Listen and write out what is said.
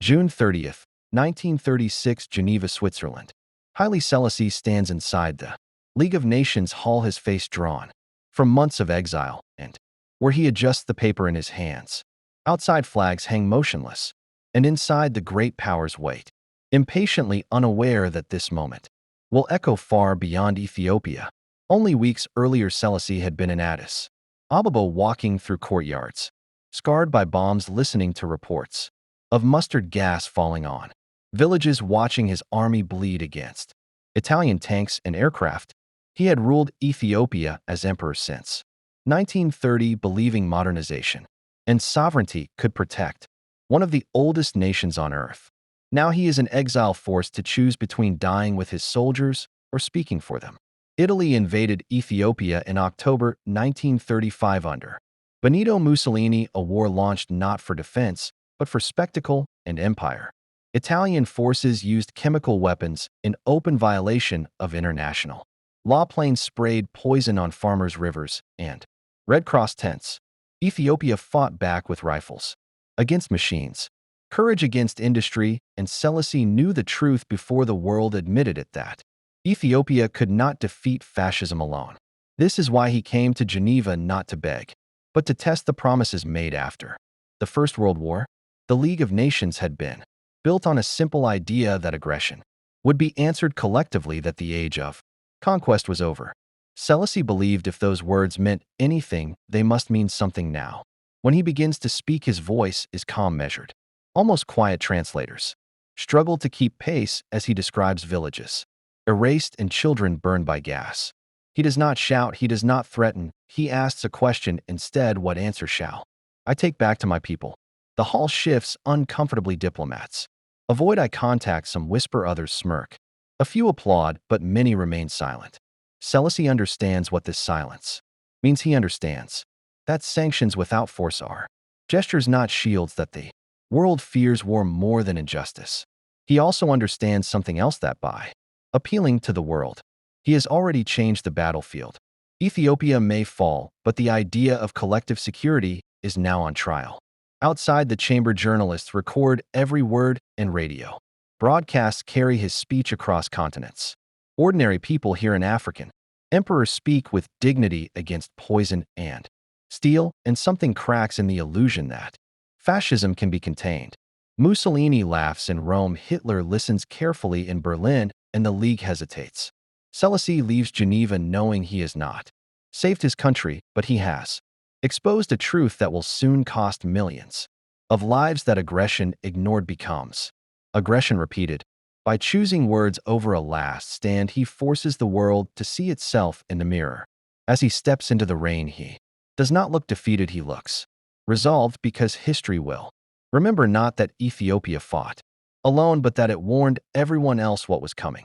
June 30th, 1936, Geneva, Switzerland. Haile Selassie stands inside the League of Nations hall, his face drawn from months of exile, and where he adjusts the paper in his hands. Outside flags hang motionless, and inside the great powers wait, impatiently unaware that this moment will echo far beyond Ethiopia. Only weeks earlier, Selassie had been in Addis Ababa, walking through courtyards, scarred by bombs, listening to reports of mustard gas falling on villages, watching his army bleed against Italian tanks and aircraft. He had ruled Ethiopia as emperor since 1930, believing modernization and sovereignty could protect one of the oldest nations on earth. Now he is in exile, forced to choose between dying with his soldiers or speaking for them. Italy invaded Ethiopia in October 1935 under Benito Mussolini, a war launched not for defense, but for spectacle and empire. Italian forces used chemical weapons in open violation of international law. Planes sprayed poison on farmers' rivers and Red Cross tents. Ethiopia fought back with rifles against machines, courage against industry, and Selassie knew the truth before the world admitted it, that Ethiopia could not defeat fascism alone. This is why he came to Geneva, not to beg, but to test the promises made after the First World War. The League of Nations had been built on a simple idea that aggression would be answered collectively, that the age of conquest was over. Selassie believed if those words meant anything, they must mean something now. When he begins to speak, his voice is calm, measured, almost quiet. Translators struggle to keep pace as he describes villages erased and children burned by gas. He does not shout, he does not threaten, he asks a question instead. What answer shall I take back to my people? The hall shifts uncomfortably. Diplomats avoid eye contact, some whisper, others smirk. A few applaud, but many remain silent. Selassie understands what this silence means. He understands that sanctions without force are gestures, not shields, that the world fears war more than injustice. He also understands something else, that by appealing to the world, he has already changed the battlefield. Ethiopia may fall, but the idea of collective security is now on trial. Outside the chamber, journalists record every word, and radio broadcasts carry his speech across continents. Ordinary people hear an African emperor speak with dignity against poison and steel, and something cracks in the illusion that fascism can be contained. Mussolini laughs in Rome, Hitler listens carefully in Berlin, and the League hesitates. Selassie leaves Geneva knowing he has not saved his country, but he has exposed a truth that will soon cost millions of lives, that aggression ignored becomes aggression repeated. By choosing words over a last stand, he forces the world to see itself in the mirror. As he steps into the rain, he does not look defeated, he looks resolved, because history will remember not that Ethiopia fought alone, but that it warned everyone else what was coming.